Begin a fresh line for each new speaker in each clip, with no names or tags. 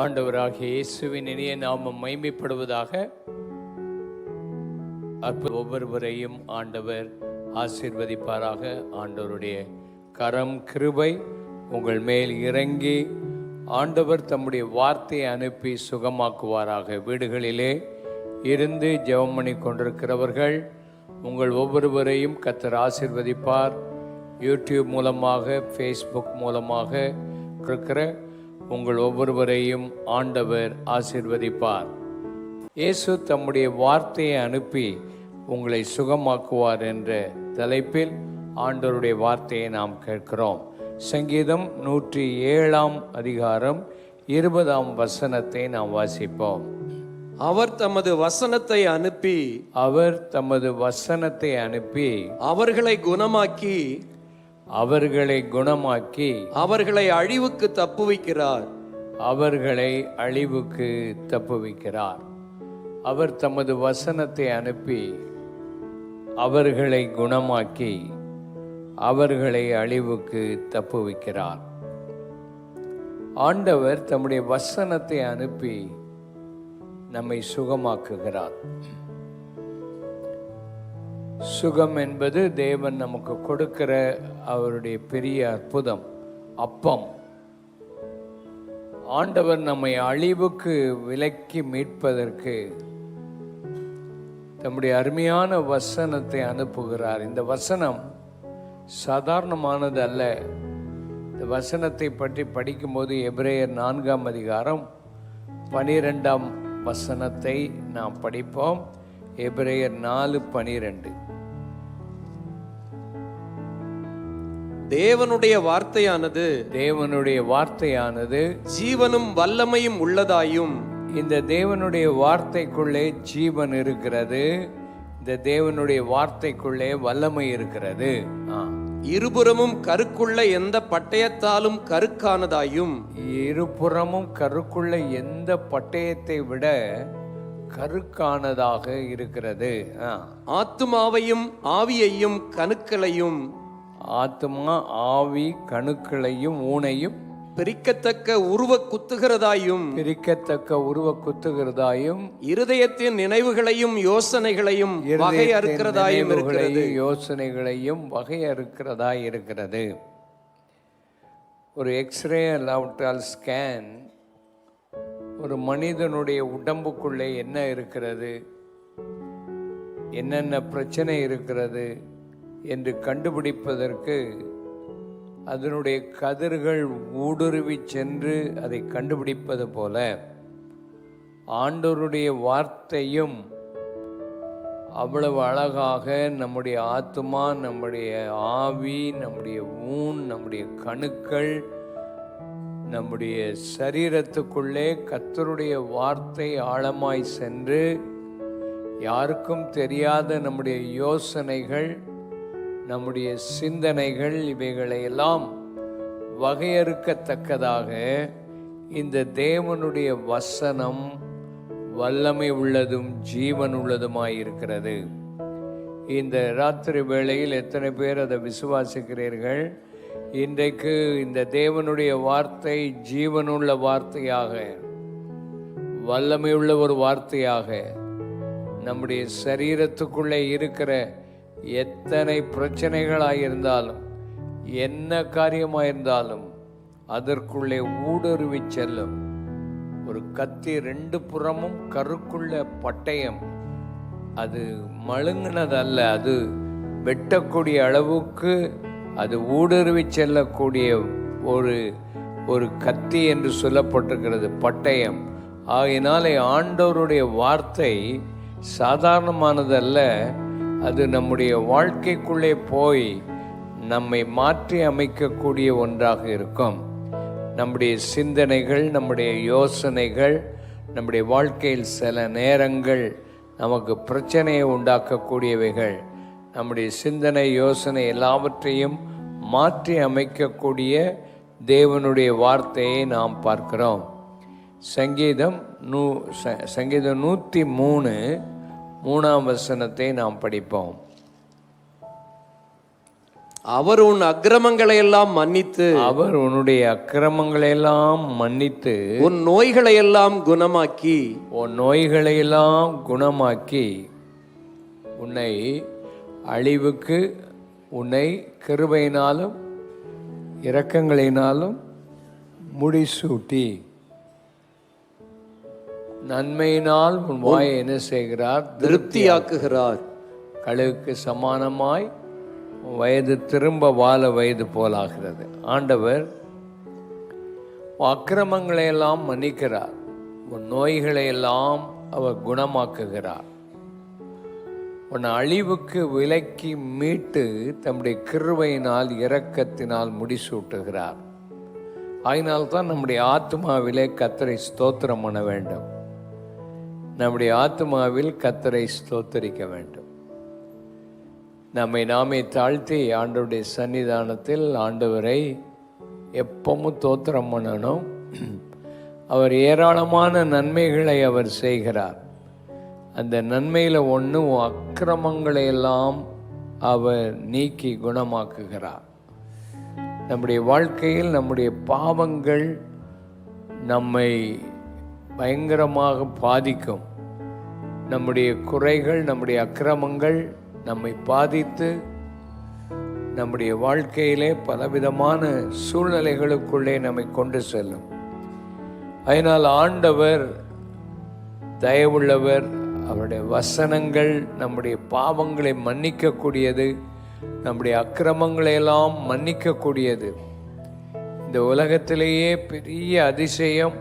ஆண்டவராகிய இயேசுவின் இனிய நாமம் மகிமைப்படுவதாக. ஒவ்வொருவரையும் ஆண்டவர் ஆசீர்வதிப்பாராக. ஆண்டவருடைய கரம் கிருபை உங்கள் மேல் இறங்கி ஆண்டவர் தம்முடைய வார்த்தையை அனுப்பி சுகமாக்குவாராக. வீடுகளிலே இருந்து ஜெபம் பண்ணி கொண்டிருக்கிறவர்கள் உங்கள் ஒவ்வொருவரையும் கர்த்தர் ஆசீர்வதிப்பார். யூடியூப் மூலமாக, ஃபேஸ்புக் மூலமாக இருக்கிற உங்கள் ஒவ்வொருவரையும் ஆண்டவர் ஆசீர்வதிப்பார். இயேசு தம்முடைய வார்த்தையை அனுப்பி உங்களை சுகமாக்குவார் என்ற தலைப்பில் ஆண்டவருடைய வார்த்தையை நாம் கேட்கிறோம். சங்கீதம் 107 அதிகாரம் 20 நாம் வாசிப்போம்.
அவர் தமது வசனத்தை அனுப்பி அவர்களை குணமாக்கி அவர்களை அழிவுக்கு தப்புவிக்கிறார். அவர் தமது வசனத்தை அனுப்பி அவர்களை குணமாக்கி அவர்களை அழிவுக்கு தப்புவிக்கிறார். ஆண்டவர் தம்முடைய வசனத்தை அனுப்பி நம்மை சுகமாக்குகிறார். சுகம் என்பது தேவன் நமக்கு கொடுக்கிற அவருடைய பெரிய அற்புதம், அப்பம். ஆண்டவர் நம்மை அழிவுக்கு விலக்கி மீட்பதற்கு தம்முடைய அருமையான வசனத்தை அனுப்புகிறார். இந்த வசனம் சாதாரணமானது அல்ல. இந்த வசனத்தை பற்றி படிக்கும்போது எபிரேயர் 4 அதிகாரம் 12 நாம் படிப்போம். எபிரேயர் 4:12. தேவனுடைய வார்த்தையானது ஜீவனும் வல்லமையும் உள்ளதாயும்.
இந்த தேவனுடைய வார்த்தைக்குள்ளே ஜீவன் இருக்கிறது. இந்த தேவனுடைய வார்த்தைக்குள்ளே வல்லமை இருக்கிறது.
இருபுறமும் கருக்குள்ள எந்த பட்டயத்தாலும் கருக்கானதாயும்.
இருபுறமும் கருக்குள்ள எந்த பட்டயத்தை விட கருக்கானதாக இருக்கிறது.
ஆத்துமாவையும் ஆவியையும் கணுக்களையும்,
ஆத்துமா ஆவி கணுக்களையும் ஊனையும்
பிரிக்கத்தக்க உருவ குத்துகிறதாயும் இருதயத்தின் நினைவுகளையும் யோசனைகளையும்
வகையறுக்கிறதாய் இருக்கிறது. ஒரு எக்ஸ்ரே லாப்டால் ஸ்கேன் ஒரு மனிதனுடைய உடம்புக்குள்ளே என்ன இருக்கிறது, என்னென்ன பிரச்சனை இருக்கிறது என்று கண்டுபிடிப்பதற்கு அதனுடைய கதிர்கள் ஊடுருவி சென்று அதை கண்டுபிடிப்பது போல ஆண்டவருடைய வார்த்தையும் அவ்வளவு அழகாக நம்முடைய ஆத்துமா, நம்முடைய ஆவி, நம்முடைய ஊன், நம்முடைய கணுக்கள், நம்முடைய சரீரத்துக்குள்ளே கர்த்தருடைய வார்த்தை ஆழமாய் சென்று யாருக்கும் தெரியாத நம்முடைய யோசனைகள், நம்முடைய சிந்தனைகள், இவைகளை எல்லாம் வகையறுக்கத்தக்கதாக இந்த தேவனுடைய வசனம் வல்லமை உள்ளதும் ஜீவன் உள்ளதுமாயிருக்கிறது. இந்த ராத்திரி வேளையில் எத்தனை பேர் அதை விசுவாசிக்கிறீர்கள்? இன்றைக்கு இந்த தேவனுடைய வார்த்தை ஜீவனுள்ள வார்த்தையாக, வல்லமை உள்ள ஒரு வார்த்தையாக நம்முடைய சரீரத்துக்குள்ளே இருக்கிற எத்தனை பிரச்சனைகளாயிருந்தாலும், என்ன காரியமாயிருந்தாலும் அதற்குள்ளே ஊடுருவி செல்லும். ஒரு கத்தி 2 புறமும் கருக்குள்ள பட்டயம். அது மழுங்கினதல்ல, அது வெட்டக்கூடிய அளவுக்கு அது ஊடுருவி செல்லக்கூடிய ஒரு கத்தி என்று சொல்லப்பட்டிருக்கிறது, பட்டயம். ஆகையினாலே ஆண்டவருடைய வார்த்தை சாதாரணமானதல்ல. அது நம்முடைய வாழ்க்கைக்குள்ளே போய் நம்மை மாற்றி அமைக்கக்கூடிய ஒன்றாக இருக்கும். நம்முடைய சிந்தனைகள், நம்முடைய யோசனைகள், நம்முடைய வாழ்க்கையில் சில நேரங்கள் நமக்கு பிரச்சனையை உண்டாக்கக்கூடியவைகள். நம்முடைய சிந்தனை, யோசனை எல்லாவற்றையும் மாற்றி அமைக்கக்கூடிய தேவனுடைய வார்த்தையை நாம் பார்க்கிறோம். சங்கீதம் 103 நாம் படிப்போம்.
அவர் உன் அக்கிரமங்களை எல்லாம் மன்னித்து
அவர் உன்னுடைய அக்கிரமங்களை எல்லாம் மன்னித்து
உன் நோய்களை எல்லாம் குணமாக்கி
உன் நோய்களை எல்லாம் குணமாக்கி உன்னை அழிவுக்கு உன்னை கிருபையினாலும் இரக்கங்களினாலும் முடிசூட்டி நன்மையினால் உன் வாயை என்ன செய்கிறார்?
திருப்தியாக்குகிறார்.
கழுகுக்கு சமானமாய் வயது திரும்ப வாழ வயது போலாகிறது. ஆண்டவர் அக்கிரமங்களை எல்லாம் மன்னிக்கிறார், உன் நோய்களை எல்லாம் அவர் குணமாக்குகிறார். உன் அழிவுக்கு விலக்கி மீட்டு தம்முடைய கிருபையினால் இரக்கத்தினால் முடிசூட்டுகிறார். அதனால்தான் நம்முடைய ஆத்மாவிலே கர்த்தரை ஸ்தோத்திரம் பண்ண வேண்டும். நம்முடைய ஆத்மாவில் கர்த்தரை ஸ்தோத்தரிக்க வேண்டும். நம்மை நாமே தாழ்த்தி ஆண்டவருடைய சன்னிதானத்தில் ஆண்டவரை எப்பவும் தோத்திரம் பண்ணணும். அவர் ஏராளமான நன்மைகளை அவர் செய்கிறார். அந்த நன்மையில் ஒன்று அக்கிரமங்களை எல்லாம் அவர் நீக்கி குணமாக்குகிறார். நம்முடைய வாழ்க்கையில் நம்முடைய பாவங்கள் நம்மை பயங்கரமாக பாதிக்கும். நம்முடைய குறைகள், நம்முடைய அக்கிரமங்கள் நம்மை பாதித்து நம்முடைய வாழ்க்கையிலே பலவிதமான சூழ்நிலைகளுக்குள்ளே நம்மை கொண்டு செல்லும். அதனால் ஆண்டவர் தயவுள்ளவர். அவருடைய வசனங்கள் நம்முடைய பாவங்களை மன்னிக்கக்கூடியது, நம்முடைய அக்கிரமங்களை எல்லாம் மன்னிக்கக்கூடியது. இந்த உலகத்திலேயே பெரிய அதிசயம்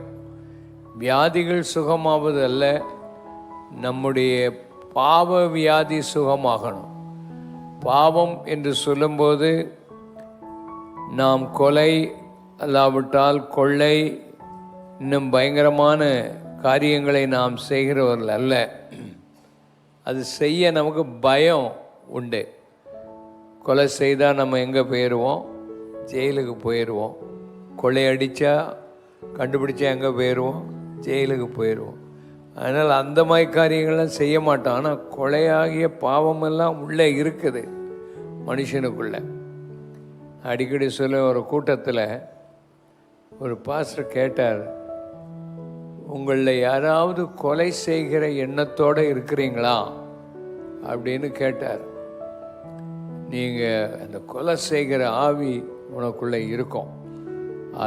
வியாதிகள் சுகமாவது அல்ல, நம்முடைய பாவ வியாதி சுகமாகணும். பாவம் என்று சொல்லும்போது நாம் கொலை அல்லாவிட்டால் கொள்ளை இன்னும் பயங்கரமான காரியங்களை நாம் செய்கிறவர்கள் அல்ல. அது செய்ய நமக்கு பயம் உண்டு. கொலை செய்தால் நம்ம எங்கே போயிடுவோம்? ஜெயிலுக்கு போயிடுவோம். கொள்ளையடித்தா கண்டுபிடிச்சா எங்கே போயிடுவோம்? ஜெயிலுக்கு போயிடுவோம். அதனால் அந்த மாதிரி காரியங்கள்லாம் செய்ய மாட்டோம். ஆனால் கொலையாகிய பாவமெல்லாம் உள்ளே இருக்குது மனுஷனுக்குள்ளே. அடிக்கடி சொல்ல ஒரு கூட்டத்தில் ஒரு பாஸ்டர் கேட்டார், உங்களில் யாராவது கொலை செய்கிற எண்ணத்தோடு இருக்கிறீங்களா அப்படின்னு கேட்டார். நீங்கள் அந்த கொலை செய்கிற ஆவி உனக்குள்ளே இருக்கும்,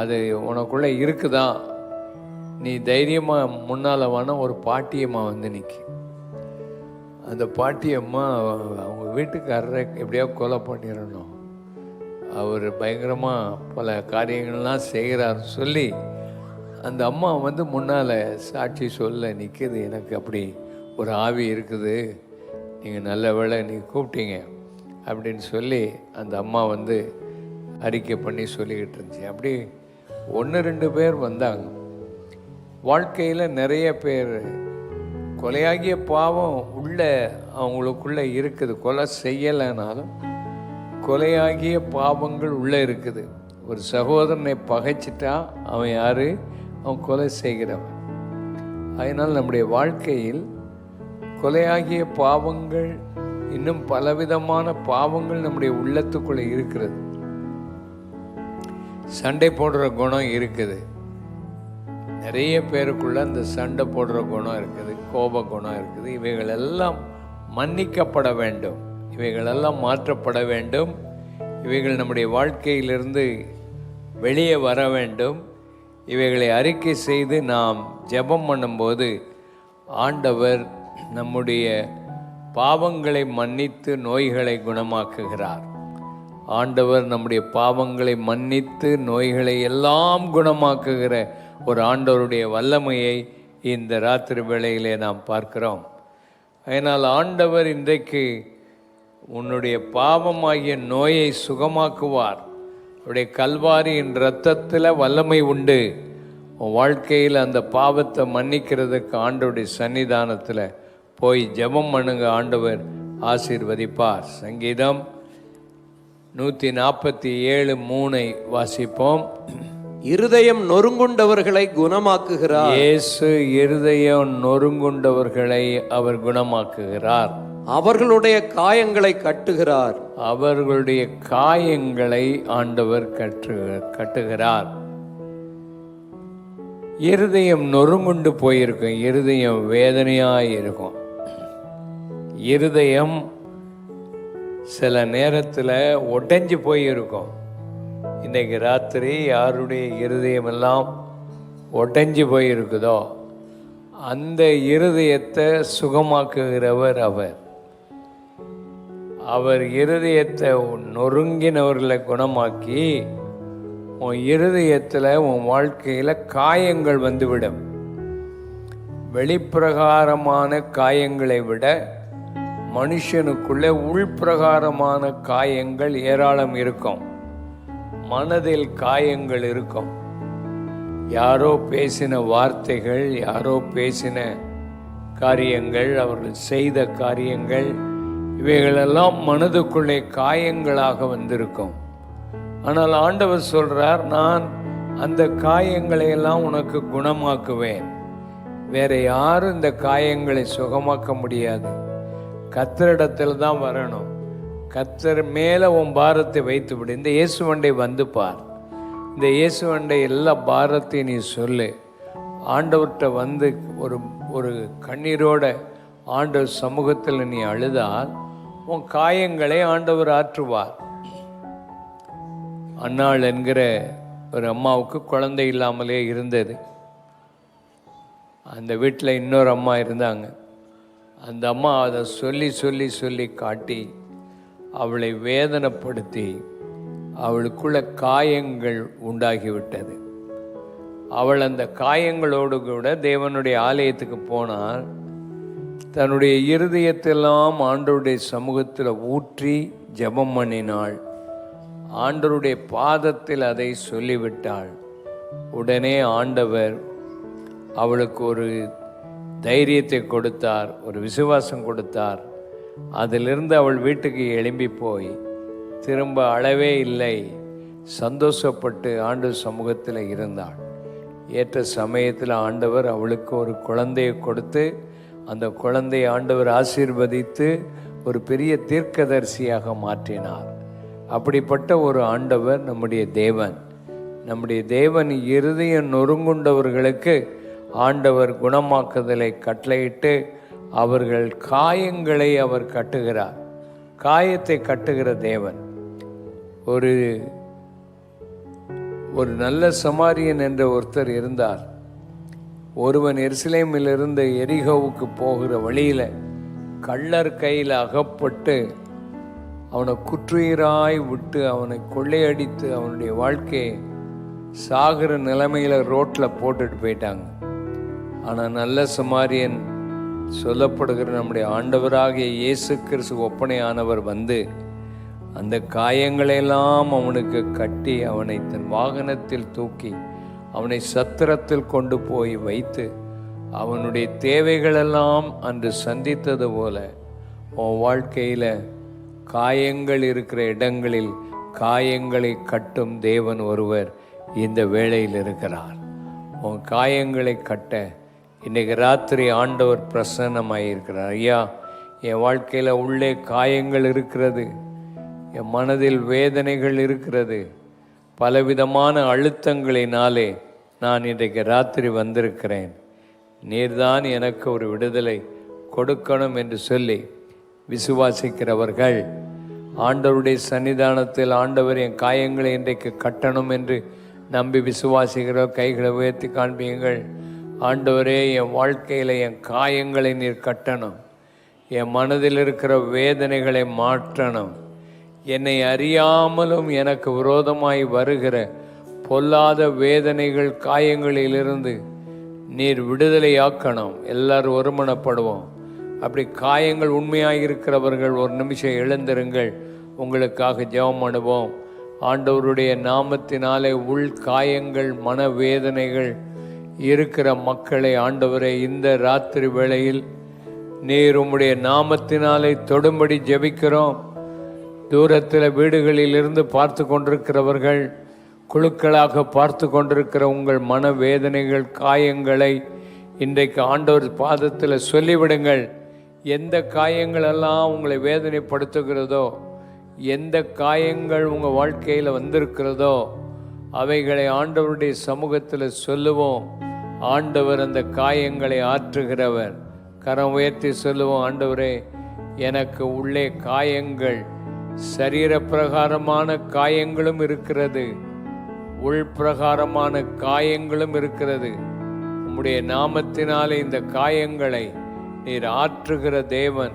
அது உனக்குள்ளே இருக்குதா, நீ தைரியமாக முன்னால் வான ஒரு பாட்டியம்மா வந்து நிற்கி. அந்த பாட்டியம்மா அவங்க வீட்டுக்காரரை எப்படியோ கொலை பண்ணிடணும், அவர் பயங்கரமாக பல காரியங்கள்லாம் செய்கிறார் சொல்லி அந்த அம்மா வந்து முன்னால் சாட்சி சொல்ல நிற்கிது. எனக்கு அப்படி ஒரு ஆவி இருக்குது, நீங்கள் நல்ல வேளை நீங்கள் கூப்பிட்டீங்க அப்படின்னு சொல்லி அந்த அம்மா வந்து அறிக்கை பண்ணி சொல்லிக்கிட்டு இருந்துச்சு. அப்படி 1-2 பேர் வந்தாங்க. வாழ்க்கையில் நிறைய பேர் கொலையாகிய பாவம் உள்ள அவங்களுக்குள்ளே இருக்குது. கொலை செய்யலைனாலும் கொலையாகிய பாவங்கள் உள்ளே இருக்குது. ஒரு சகோதரனை பகைச்சிட்டா அவன் யார்? அவன் கொலை செய்கிறவன். அதனால் நம்முடைய வாழ்க்கையில் கொலையாகிய பாவங்கள் இன்னும் பலவிதமான பாவங்கள் நம்முடைய உள்ளத்துக்குள்ளே இருக்கிறது. சண்டை போடுற குணம் இருக்குது. நிறைய பேருக்குள்ள அந்த சண்டை போடுற குணம் இருக்குது, கோப குணம் இருக்குது. இவைகளெல்லாம் மன்னிக்கப்பட வேண்டும், இவைகளெல்லாம் மாற்றப்பட வேண்டும். இவைகள் நம்முடைய வாழ்க்கையிலிருந்து வெளியே வர வேண்டும். இவைகளை அறிக்கை செய்து நாம் ஜெபம் பண்ணும்போது ஆண்டவர் நம்முடைய பாவங்களை மன்னித்து நோய்களை குணமாக்குகிறார். ஆண்டவர் நம்முடைய பாவங்களை மன்னித்து நோய்களை எல்லாம் குணமாக்குகிற ஒரு ஆண்டவருடைய வல்லமையை இந்த ராத்திரி வேளையிலே நாம் பார்க்கிறோம். அதனால் ஆண்டவர் இன்றைக்கு உன்னுடைய பாவமாகிய நோயை சுகமாக்குவார். அவருடைய கல்வாரியின் இரத்தத்தில் வல்லமை உண்டு. உன் வாழ்க்கையில் அந்த பாவத்தை மன்னிக்கிறதுக்கு ஆண்டவருடைய சன்னிதானத்தில் போய் ஜெபம் பண்ணுங்க, ஆண்டவர் ஆசீர்வதிப்பார். சங்கீதம் 147:3 வாசிப்போம்.
இருதயம் நொறுங்குண்டவர்களை குணமாக்குகிறார்.
இயேசு இருதயம் நொறுங்குண்டவர்களை அவர் குணமாக்குகிறார்.
அவர்களுடைய காயங்களை கட்டுகிறார்.
அவர்களுடைய காயங்களை ஆண்டவர் கட்டுகிறார். இருதயம் நொறுங்குண்டு போயிருக்கும், இருதயம் வேதனையாக இருக்கும். இருதயம் சில நேரத்தில் உடைஞ்சு போயிருக்கும். இன்னைக்கு ராத்திரி யாருடைய இருதயம் எல்லாம் உடைஞ்சு போயிருக்குதோ அந்த இருதயத்தை சுகமாக்குகிறவர் அவர். அவர் இருதயத்தை நொறுங்கினவர்களை குணமாக்கி உன் இருதயத்தில் உன் வாழ்க்கையில் காயங்கள் வந்துவிடும். வெளிப்பிரகாரமான காயங்களை விட மனுஷனுக்குள்ளே உள்பிரகாரமான காயங்கள் ஏராளம் இருக்கும். மனதில் காயங்கள் இருக்கும். யாரோ பேசின வார்த்தைகள், யாரோ பேசின காரியங்கள், அவர்கள் செய்த காரியங்கள், இவைகளெல்லாம் மனதுக்குள்ளே காயங்களாக வந்திருக்கும். ஆனால் ஆண்டவர் சொல்றார், நான் அந்த காயங்களை எல்லாம் உனக்கு குணமாக்குவேன். வேற யாரும் இந்த காயங்களை சுகமாக்க முடியாது. கர்த்தரிடத்தில் தான் வரணும். கர்த்தர் மேலே உன் பாரத்தை வைத்து விடு. இந்த இயேசுவண்டை வந்து பார். இந்த இயேசுவண்டை எல்லா பாரத்தையும் நீ சொல்லு. ஆண்டவர்கிட்ட வந்து ஒரு கண்ணீரோட ஆண்டவர் சமூகத்தில் நீ அழுதால் உன் காயங்களை ஆண்டவர் ஆற்றுவார். அன்னாள் என்கிற ஒரு அம்மாவுக்கு குழந்தை இல்லாமலே இருந்தது. அந்த வீட்டில் இன்னொரு அம்மா இருந்தாங்க. அந்த அம்மா அதை சொல்லி சொல்லி சொல்லி காட்டி அவளை வேதனைப்படுத்தி அவளுக்குள்ள காயங்கள் உண்டாகிவிட்டது. அவள் அந்த காயங்களோடு கூட தேவனுடைய ஆலயத்துக்கு போனால் தன்னுடைய இருதயத்தெல்லாம் ஆண்டவருடைய சமூகத்தில் ஊற்றி ஜெபம் பண்ணினாள். ஆண்டவருடைய பாதத்தில் அதை சொல்லிவிட்டாள். உடனே ஆண்டவர் அவளுக்கு ஒரு தைரியத்தை கொடுத்தார், ஒரு விசுவாசம் கொடுத்தார். அதிலிருந்து அவள் வீட்டுக்கு எழும்பி போய் திரும்ப அழவே இல்லை, சந்தோஷப்பட்டு ஆண்டவர் சமூகத்தில் இருந்தாள். ஏற்ற சமயத்தில் ஆண்டவர் அவளுக்கு ஒரு குழந்தையை கொடுத்து அந்த குழந்தையை ஆண்டவர் ஆசீர்வதித்து ஒரு பெரிய தீர்க்கதரிசியாக மாற்றினார். அப்படிப்பட்ட ஒரு ஆண்டவர் நம்முடைய தேவன். நம்முடைய தேவன் இருதயம் நொறுங்குண்டவர்களுக்கு ஆண்டவர் குணமாக்குதலை கட்டளையிட்டு அவர்கள் காயங்களை அவர் கட்டுகிறார். காயத்தை கட்டுகிற தேவன். ஒரு நல்ல சமாரியன் என்ற ஒருத்தர் இருந்தார். ஒருவன் எருசலேமிலிருந்து எரிகோவுக்கு போகிற வழியில் கள்ளர் கையில் அகப்பட்டு அவனை குற்றுயிராய் விட்டு அவனை கொள்ளையடித்து அவனுடைய வாழ்க்கையை சாகிற நிலைமையில் ரோட்டில் போட்டுட்டு போயிட்டாங்க. ஆனால் நல்ல சமாரியன் சொல்லப்படுகிற நம்முடைய ஆண்டவராகிய இயேசு கிறிஸ்து ஒப்பனையானவர் வந்து அந்த காயங்களையெல்லாம் அவனுக்கு கட்டி அவனை தன் வாகனத்தில் தூக்கி அவனை சத்திரத்தில் கொண்டு போய் வைத்து அவனுடைய தேவைகளெல்லாம் அன்று சந்தித்தது போல உன் வாழ்க்கையில் காயங்கள் இருக்கிற இடங்களில் காயங்களை கட்டும் தேவன் ஒருவர் இந்த வேளையில் இருக்கிறார். உன் காயங்களை கட்ட இன்றைக்கு ராத்திரி ஆண்டவர் பிரசன்னமாயிருக்கிறார். ஐயா, என் வாழ்க்கையில் உள்ளே காயங்கள் இருக்கிறது, என் மனதில் வேதனைகள் இருக்கிறது, பலவிதமான அழுத்தங்களினாலே நான் இன்றைக்கு ராத்திரி வந்திருக்கிறேன். நீர்தான் எனக்கு ஒரு விடுதலை கொடுக்கணும் என்று சொல்லி விசுவாசிக்கிறவர்கள் ஆண்டவருடைய சன்னிதானத்தில் ஆண்டவர் என் காயங்களை இன்றைக்கு கட்டணும் என்று நம்பி விசுவாசிக்கிற கைகளை உயர்த்தி காண்பீங்கள். ஆண்டவரே, என் வாழ்க்கையில் என் காயங்களை நீர் கட்டணும், என் மனதில் இருக்கிற வேதனைகளை மாற்றணும், என்னை அறியாமலும் எனக்கு விரோதமாய் வருகிற பொல்லாத வேதனைகள் காயங்களிலிருந்து நீர் விடுதலையாக்கணும். எல்லாரும் ஒருமனப்படுவோம். அப்படி காயங்கள் உண்மையாக இருக்கிறவர்கள் ஒரு நிமிஷம் எழுந்திருங்கள். உங்களுக்காக ஜெபம் பண்ணுவோம். ஆண்டவருடைய நாமத்தினாலே உள் காயங்கள் மனவேதனைகள் இருக்கிற மக்களை ஆண்டவரை இந்த ராத்திரி வேளையில் நீர் உம்முடைய நாமத்தினாலே தொடும்படி ஜெபிக்கிறோம். தூரத்தில் வீடுகளில் இருந்து பார்த்து கொண்டிருக்கிறவர்கள், குழுக்களாக பார்த்து கொண்டிருக்கிற உங்கள் மனவேதனைகள் காயங்களை இன்றைக்கு ஆண்டவர் பாதத்தில் சொல்லிவிடுங்கள். எந்த காயங்களெல்லாம் உங்களை வேதனைப்படுத்துகிறதோ, எந்த காயங்கள் உங்கள் வாழ்க்கையில் வந்திருக்கிறதோ அவைகளை ஆண்டவருடைய சமூகத்தில் சொல்லுவோம். ஆண்டவர் அந்த காயங்களை ஆற்றுகிறவர். கரம் உயர்த்தி சொல்லுவோம், ஆண்டவரே எனக்கு உள்ளே காயங்கள், சரீர பிரகாரமான காயங்களும் இருக்கிறது, உள்பிரகாரமான காயங்களும் இருக்கிறது. உம்முடைய நாமத்தினாலே இந்த காயங்களை நீர் ஆற்றுகிற தேவன்.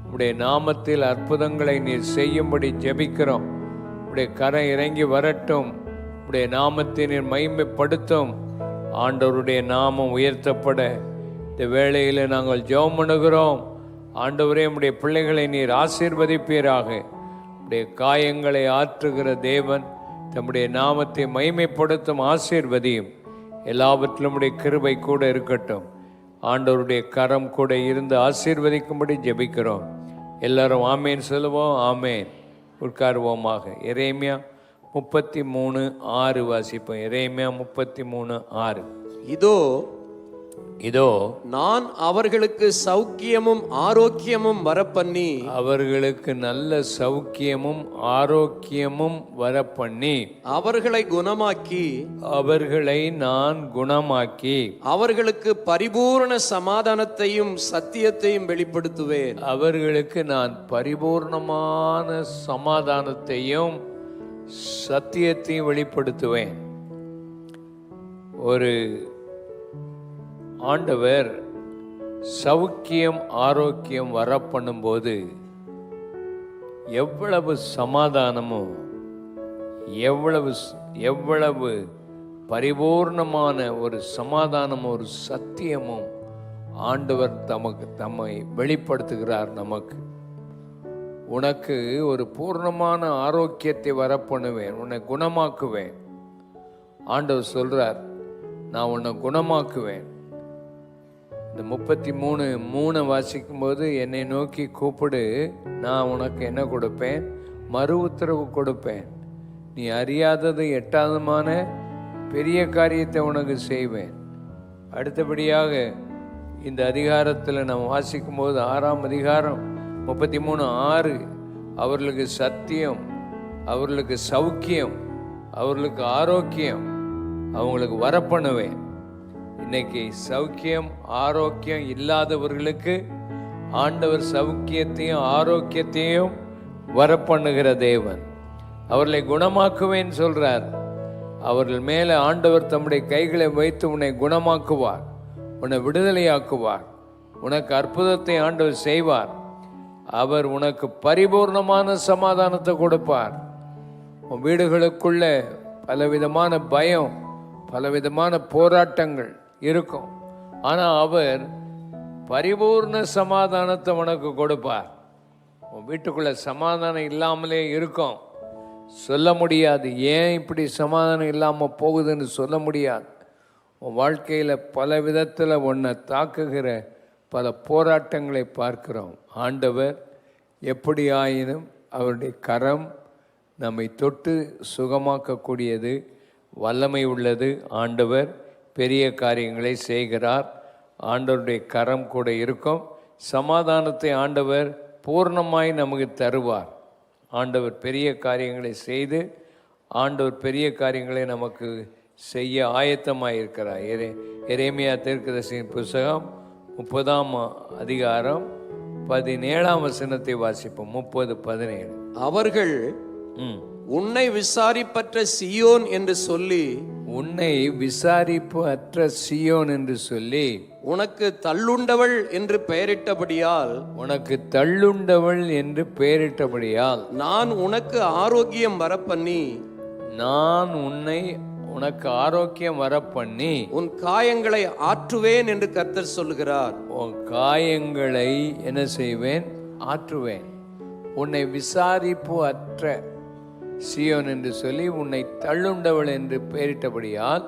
உம்முடைய நாமத்தில் அற்புதங்களை நீர் செய்யும்படி ஜெபிக்கிறோம். உம்முடைய கரம் இறங்கி வரட்டும். உம்முடைய நாமத்தை நீர் மகிமைப்படுத்தும். ஆண்டவருடைய நாமம் உயர்த்தப்பட இந்த வேளையில் நாங்கள் ஜெபம் பண்ணுகிறோம். ஆண்டவரே உம்முடைய பிள்ளைகளை நீர் ஆசீர்வதிப்பீராக. உம்முடைய காயங்களை ஆற்றுகிற தேவன் தம்முடைய நாமத்தை மகிமைப்படுத்தும். ஆசீர்வதியும். எல்லாவற்றிலும் உடைய கிருபை கூட இருக்கட்டும். ஆண்டவருடைய கரம் கூட இருந்து ஆசீர்வதிக்கும்படி ஜெபிக்கிறோம். எல்லாரும் ஆமேன் சொல்லுவோம். ஆமேன். உட்காருவோமாக. எரேமியா 33:6 வாசிப்போம். எரேமியா 33:6. இதோ
நான் அவர்களுக்கு சௌக்கியமும் ஆரோக்கியமும் வரப்பண்ணி,
அவர்களுக்கு நல்ல சௌக்கியமும் ஆரோக்கியமும் வரப்பண்ணி,
அவர்களை குணமாக்கி,
அவர்களை நான் குணமாக்கி,
அவர்களுக்கு பரிபூரண சமாதானத்தையும் சத்தியத்தையும் வெளிப்படுத்துவேன்.
அவர்களுக்கு நான் பரிபூர்ணமான சமாதானத்தையும் சத்தியத்தையும் வெளிப்படுத்துவேன். ஒரு ஆண்டவர் சௌக்கியம் ஆரோக்கியம் வர பண்ணும்போது எவ்வளவு சமாதானமும் எவ்வளவு பரிபூர்ணமான ஒரு சமாதானமும் ஒரு சத்தியமும் ஆண்டவர் தம்மை வெளிப்படுத்துகிறார் நமக்கு. உனக்கு ஒரு பூர்ணமான ஆரோக்கியத்தை வர பண்ணுவேன், உன்னை குணமாக்குவேன். ஆண்டவர் சொல்றார், நான் உன்னை குணமாக்குவேன். இந்த 33:3 வாசிக்கும்போது, என்னை நோக்கி கூப்பிடு, நான் உனக்கு என்ன கொடுப்பேன்? மறு உத்தரவு கொடுப்பேன். நீ அறியாதது எட்டாதமான பெரிய காரியத்தை உனக்கு செய்வேன். அடுத்தபடியாக இந்த அதிகாரத்தில் நம்ம வாசிக்கும்போது 6ஆம் அதிகாரம் 33:6, அவர்களுக்கு சத்தியம், அவர்களுக்கு சௌக்கியம், அவர்களுக்கு ஆரோக்கியம் அவங்களுக்கு வரப்பண்ணுவேன். இன்னைக்கு சௌக்கியம் ஆரோக்கியம் இல்லாதவர்களுக்கு ஆண்டவர் சௌக்கியத்தையும் ஆரோக்கியத்தையும் வரப்பண்ணுகிற தேவன். அவர்களை குணமாக்குவேன் சொல்றார். அவர்கள் மேலே ஆண்டவர் தம்முடைய கைகளை வைத்து உன்னை குணமாக்குவார், உன்னை விடுதலையாக்குவார், உனக்கு அற்புதத்தை ஆண்டவர் செய்வார். அவர் உனக்கு பரிபூர்ணமான சமாதானத்தை கொடுப்பார். உன் வீடுகளுக்குள்ள பலவிதமான பயம், பலவிதமான போராட்டங்கள் இருக்கும். ஆனால் அவர் பரிபூர்ண சமாதானத்தை உனக்கு கொடுப்பார். உன் வீட்டுக்குள்ள சமாதானம் இல்லாமலே இருக்கும், சொல்ல முடியாது. ஏன் இப்படி சமாதானம் இல்லாமல் போகுதுன்னு சொல்ல முடியாது. உன் வாழ்க்கையில் பல விதத்தில் உன்னை தாக்குகிற பல போராட்டங்களை பார்க்கிறோம். ஆண்டவர் எப்படி ஆயினும் அவருடைய கரம் நம்மை தொட்டு சுகமாக்கக்கூடியது, வல்லமை உள்ளது. ஆண்டவர் பெரிய காரியங்களை செய்கிறார். ஆண்டவருடைய கரம் கூட இருக்கும். சமாதானத்தை ஆண்டவர் பூர்ணமாய் நமக்கு தருவார். ஆண்டவர் பெரிய காரியங்களை செய்து ஆண்டவர் பெரிய காரியங்களை நமக்கு செய்ய ஆயத்தமாக இருக்கிறார். எரேமியா தீர்க்கதரிசியின் புத்தகம் 30ஆம் அதிகாரம் 17ஆம் வசனத்தை வாசிப்போம். 30:17.
அவர்கள் உன்னை விசாரிப்பற்ற சியோன் என்று சொல்லி,
உன்னை விசாரிப்பு அற்ற சியோன் என்று சொல்லி,
உனக்கு தள்ளுண்டவள் என்று பெயரிட்டபடியால்,
உனக்கு தள்ளுண்டவள் என்று பெயரிட்டபடியால்,
நான் உனக்கு ஆரோக்கியம் வரப்பண்ணி,
நான் உனக்கு ஆரோக்கியம் வரப்பண்ணி,
உன் காயங்களை ஆற்றுவேன் என்று கர்த்தர் சொல்லுகிறார்.
உன் காயங்களை என்ன செய்வேன்? ஆற்றுவேன். உன்னை விசாரிப்பு அற்ற சியோன் என்று சொல்லி உன்னை தள்ளுண்டவள் என்று பெயரிட்டபடியால்,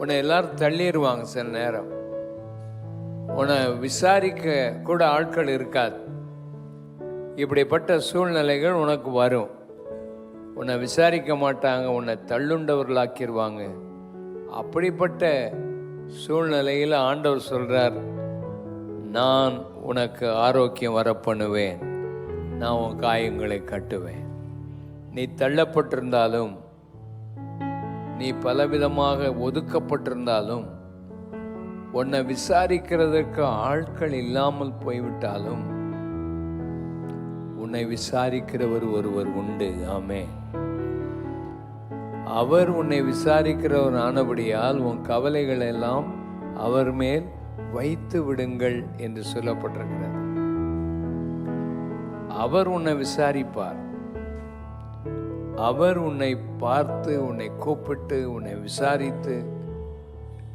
உன்னை எல்லாரும் தள்ளிடுவாங்க. சில நேரம் உன்னை விசாரிக்க கூட ஆட்கள் இருக்காது. இப்படிப்பட்ட சூழ்நிலைகள் உனக்கு வரும். உன்னை விசாரிக்க மாட்டாங்க, உன்னை தள்ளுண்டவர்களாக்கிடுவாங்க. அப்படிப்பட்ட சூழ்நிலையில் ஆண்டவர் சொல்றார், நான் உனக்கு ஆரோக்கியம் வரப்பண்ணுவேன், நான் உன் காயங்களை கட்டுவேன். நீ தள்ளப்பட்டிருந்தாலும், நீ பலவிதமாக ஒதுக்கப்பட்டிருந்தாலும், உன்னை விசாரிக்கிறதற்கு ஆட்கள் இல்லாமல் போய்விட்டாலும், உன்னை விசாரிக்கிறவர் ஒருவர் உண்டு. ஆமென். அவர் உன்னை விசாரிக்கிறவர் ஆனபடியால் உன் கவலைகள் எல்லாம் அவர் மேல் வைத்து விடுங்கள் என்று சொல்லப்பட்டிருக்கிறது. அவர் உன்னை விசாரிப்பார். அவர் உன்னை பார்த்து, உன்னை கூப்பிட்டு, உன்னை விசாரித்து,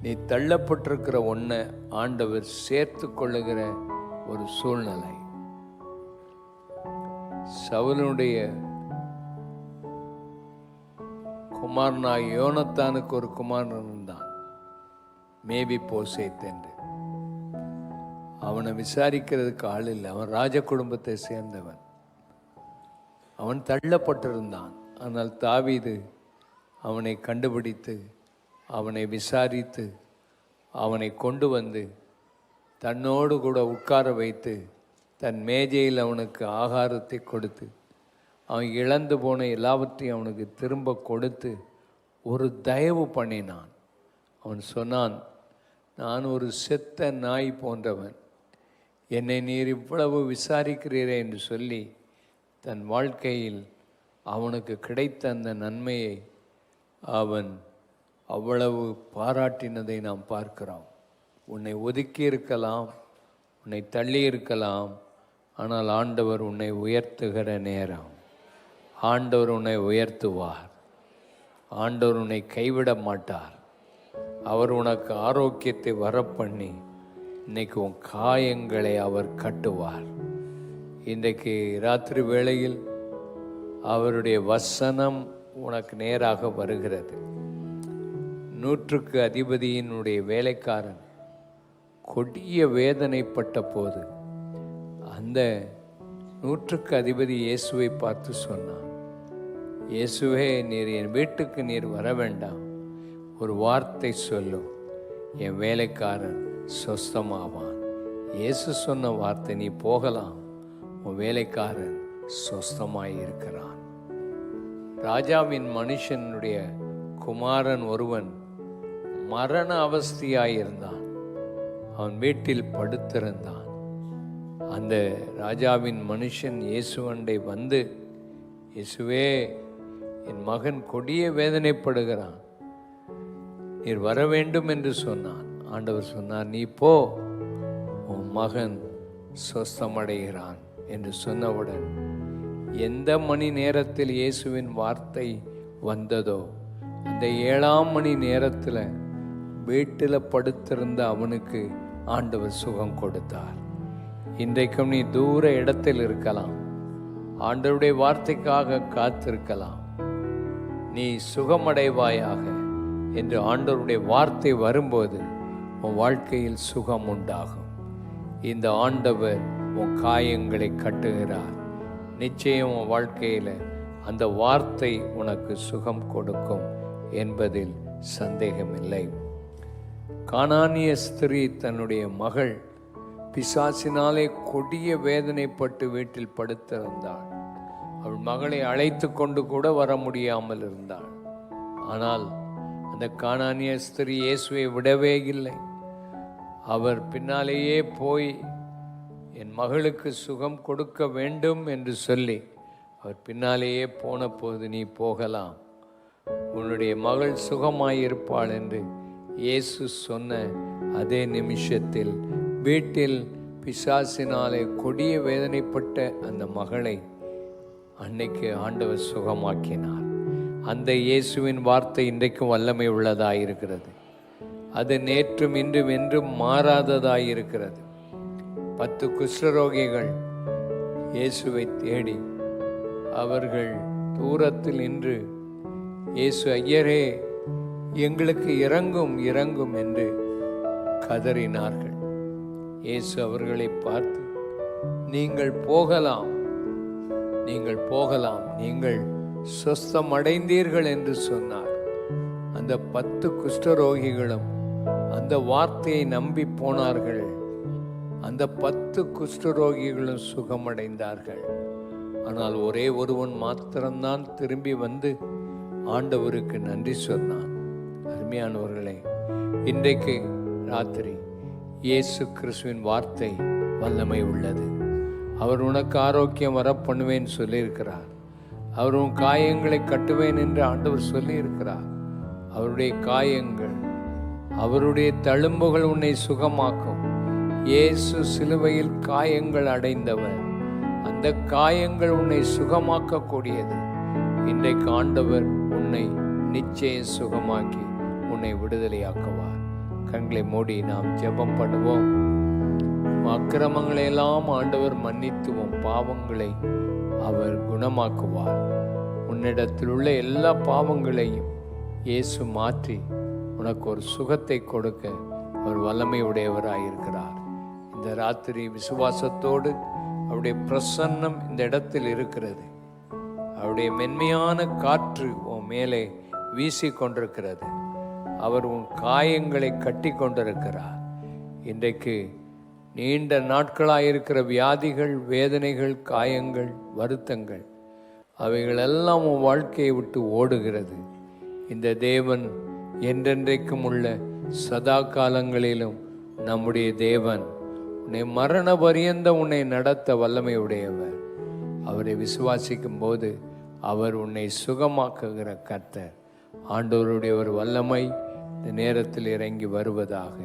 நீ தள்ளப்பட்டிருக்கிற ஒன்றை ஆண்டவர் சேர்த்து கொள்ளுகிற ஒரு சூழ்நிலை. சவுலுடைய குமாரனாய் யோனத்தானுக்கு ஒரு குமாரன் இருந்தான், மேபி போசேத் என்று. அவனை விசாரிக்கிறதுக்கு ஆள் இல்லை. அவன் ராஜ குடும்பத்தை சேர்ந்தவன். அவன் தள்ளப்பட்டிருந்தான். ஆனால் தாவீது அவனை கண்டுபிடித்து, அவனை விசாரித்து, அவனை கொண்டு வந்து தன்னோடு கூட உட்கார வைத்து, தன் மேஜையில் அவனுக்கு ஆகாரத்தை கொடுத்து, அவன் இழந்து போன எல்லாவற்றையும் அவனுக்கு திரும்ப கொடுத்து ஒரு தயவு பண்ணினான். அவன் சொன்னான், நான் ஒரு செத்த நாய் போன்றவன், என்னை நீர் இவ்வளவு விசாரிக்கிறீரே என்று சொல்லி தன் வாழ்க்கையில் அவனுக்கு கிடைத்த அந்த நன்மையை அவன் அவ்வளவு பாராட்டினதை நாம் பார்க்கிறோம். உன்னை ஒதுக்கி இருக்கலாம், உன்னை தள்ளி இருக்கலாம், ஆனால் ஆண்டவர் உன்னை உயர்த்துகிற நேரம். ஆண்டவர் உன்னை உயர்த்துவார். ஆண்டவர் உன்னை கைவிட மாட்டார். அவர் உனக்கு ஆரோக்கியத்தை வரப்பண்ணி இன்னைக்கு உன் காயங்களை அவர் கட்டுவார். இன்றைக்கு ராத்திரி வேளையில் அவருடைய வசனம் உனக்கு நேராக வருகிறது. 100க்கு அதிபதியினுடைய வேலைக்காரன் கொடிய வேதனைப்பட்ட போது அந்த 100க்கு அதிபதி இயேசுவை பார்த்து சொன்னான், இயேசுவே, நீர் என் வீட்டுக்கு நீர் வர வேண்டாம், ஒரு வார்த்தை சொல்லும், என் வேலைக்காரன் சொஸ்தமாவான். இயேசு சொன்ன வார்த்தை, நீ போகலாம், உன் வேலைக்காரன் சொஸ்தமாய் இருக்கிறான். ராஜாவின் மனுஷனுடைய குமாரன் ஒருவன் மரண அவஸ்தையாயிருந்தான். அவன் வீட்டில் படுத்திருந்தான். அந்த ராஜாவின் மனுஷன் இயேசுவண்டை வந்து, இயேசுவே, என் மகன் கொடிய வேதனைப்படுகிறான், நீர் வர வேண்டும் என்று சொன்னான். ஆண்டவர் சொன்னார், நீ போ, உன் மகன் சொஸ்தமடைகிறான் என்று சொன்னவுடன் எந்த மணி நேரத்தில் இயேசுவின் வார்த்தை வந்ததோ அந்த 7ஆம் மணி நேரத்தில் வீட்டில் படுத்திருந்த அவனுக்கு ஆண்டவர் சுகம் கொடுத்தார். இன்றைக்கும் நீ தூர இடத்தில் இருக்கலாம், ஆண்டவருடைய வார்த்தைக்காக காத்திருக்கலாம். நீ சுகமடைவாயாக என்று ஆண்டவருடைய வார்த்தை வரும்போது உன் வாழ்க்கையில் சுகம் உண்டாகும். இந்த ஆண்டவர் உன் காயங்களை கட்டுகிறார். நிச்சயம் உன் வாழ்க்கையில் அந்த வார்த்தை உனக்கு சுகம் கொடுக்கும் என்பதில் சந்தேகமில்லை. கானானிய ஸ்திரீ தன்னுடைய மகள் பிசாசினாலே கொடிய வேதனைப்பட்டு வீட்டில் படுத்திருந்தாள். அவள் மகளை அழைத்து கொண்டு கூட வர முடியாமல் இருந்தாள். ஆனால் அந்த கானானிய ஸ்திரீ இயேசுவை விடவே இல்லை. அவர் பின்னாலேயே போய் என் மகளுக்கு சுகம் கொடுக்க வேண்டும் என்று சொல்லி அவர் பின்னாலேயே போன போது, நீ போகலாம், உன்னுடைய மகள் சுகமாயிருப்பாள் என்று இயேசு சொன்ன அதே நிமிஷத்தில் வீட்டில் பிசாசினாலே கொடிய வேதனைப்பட்ட அந்த மகளை அன்னைக்கு ஆண்டவர் சுகமாக்கினார். அந்த இயேசுவின் வார்த்தை இன்றைக்கும் வல்லமை உள்ளதாயிருக்கிறது. அது நேற்றும் இன்றும் என்றும் மாறாததாயிருக்கிறது. 10 குஷ்டரோகிகள் இயேசுவை தேடி அவர்கள் தூரத்தில் நின்று, இயேசு, ஐயரே, எங்களுக்கு இறங்கும் இறங்கும் என்று கதறினார்கள். இயேசு அவர்களை பார்த்து, நீங்கள் போகலாம், நீங்கள் போகலாம், நீங்கள் சொஸ்தமடைந்தீர்கள் என்று சொன்னார். அந்த 10 குஷ்டரோகிகளும் அந்த வார்த்தையை நம்பி போனார்கள். அந்த 10 குஷ்டரோகிகளும் சுகமடைந்தார்கள். ஆனால் ஒரே ஒருவன் மாத்திரம்தான் திரும்பி வந்து ஆண்டவருக்கு நன்றி சொன்னான். அருமையானவர்களே, இன்றைக்கு ராத்திரி இயேசு கிறிஸ்துவின் வார்த்தை வல்லமை உள்ளது. அவர் உனக்கு ஆரோக்கியம் வர பண்ணுவேன் சொல்லியிருக்கிறார். அவர் உன் காயங்களை கட்டுவேன் என்று ஆண்டவர் சொல்லியிருக்கிறார். அவருடைய காயங்கள், அவருடைய தழும்புகள் உன்னை சுகமாக்கும். இயேசு சிலுவையில் காயங்கள் அடைந்தவர். அந்த காயங்கள் உன்னை சுகமாக்கக்கூடியது. இன்றைக்கு ஆண்டவர் உன்னை நிச்சயம் சுகமாக்கி உன்னை விடுதலையாக்குவார். கண்களை மூடி நாம் ஜெபம் பண்ணுவோம். அக்கிரமங்களை எல்லாம் ஆண்டவர் மன்னித்துவோம். பாவங்களை அவர் குணமாக்குவார். உன்னிடத்தில் உள்ள எல்லா பாவங்களையும் இயேசு மாற்றி உனக்கு ஒரு சுகத்தை கொடுக்க அவர் வல்லமை உடையவராயிருக்கிறார். இந்த ராத்திரி விசுவாசத்தோடு அவருடைய பிரசன்னம் இந்த இடத்தில் இருக்கிறது. அவருடைய மென்மையான காற்று உன் மேலே வீசி கொண்டிருக்கிறது. அவர் உன் காயங்களை கட்டி கொண்டிருக்கிறார். இன்றைக்கு நீண்ட நாட்களாயிருக்கிற வியாதிகள், வேதனைகள், காயங்கள், வருத்தங்கள் அவைகளெல்லாம் உன் வாழ்க்கையை விட்டு ஓடுகிறது. இந்த தேவன் என்றென்றைக்கும் உள்ள சதா காலங்களிலும் நம்முடைய தேவன். உன்னை மரண பரியந்த உன்னை நடத்த வல்லமை உடையவர். அவரை விசுவாசிக்கும் போது அவர் உன்னை சுகமாக்குகிற கர்த்தர். ஆண்டவருடைய ஒரு வல்லமை இந்த நேரத்தில் இறங்கி வருவதாக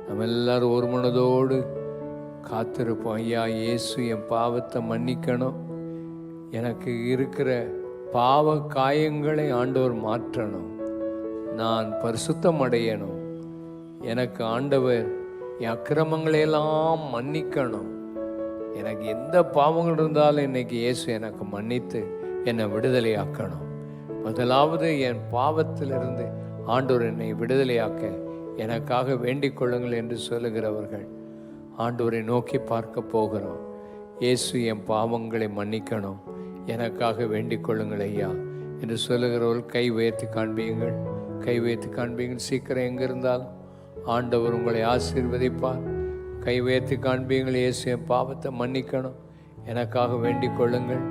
நம்ம எல்லாரும் ஒரு மனதோடு காத்திருப்போம். ஐயா, இயேசு என் பாவத்தை மன்னிக்கணும். எனக்கு இருக்கிற பாவ காயங்களை ஆண்டவர் மாற்றணும். நான் பரிசுத்தம் அடையணும். எனக்கு ஆண்டவர் என் அக்கிரமங்களையெல்லாம் மன்னிக்கணும். எனக்கு எந்த பாவங்கள் இருந்தாலும் இன்னைக்கு இயேசு எனக்கு மன்னித்து என்னை விடுதலையாக்கணும். முதலாவது என் பாவத்திலிருந்து ஆண்டவர் என்னை விடுதலையாக்க எனக்காக வேண்டிக் கொள்ளுங்கள் என்று சொல்லுகிறவர்கள் ஆண்டவரை நோக்கி பார்க்க போகிறோம். இயேசு என் பாவங்களை மன்னிக்கணும், எனக்காக வேண்டிக் கொள்ளுங்கள் ஐயா என்று சொல்லுகிறவர்கள் கை உயர்த்தி காண்பீங்கள். கை உயர்த்தி காண்பீங்கள். சீக்கிரம் எங்கே இருந்தாலும் ஆண்டவர் உங்களை ஆசீர்வதிப்பார். கை உயர்த்தி காண்பீங்கள். இயேசு என் பாவத்தை மன்னிக்கணும், எனக்காக வேண்டிக் கொள்ளுங்கள்.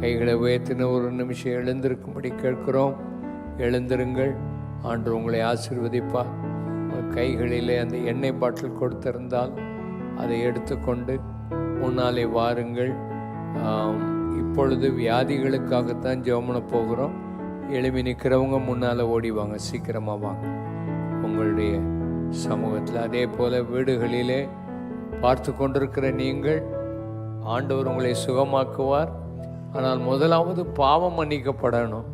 கைகளை உயர்த்தின ஒரு நிமிஷம் எழுந்திருக்கும்படி கேட்கிறோம். எழுந்திருங்கள். ஆண்டவர் உங்களை ஆசீர்வதிப்பார். கைகளிலே அந்த எண்ணெய் பாட்டில் கொடுத்திருந்தால் அதை எடுத்துக்கொண்டு முன்னாலே வாருங்கள். இப்பொழுது வியாதிகளுக்காகத்தான் ஜெபம் பண்ண போகிறோம். எழுப்பி நிற்கிறவங்க முன்னால் ஓடிவாங்க, சீக்கிரமாக வாங்க உங்களுடைய சமூகத்தில். அதே போல் வீடுகளிலே பார்த்து கொண்டிருக்கிற நீங்கள், ஆண்டவர் உங்களை சுகமாக்குவார். ஆனால் முதலாவது பாவம் மன்னிக்கப்படணும்.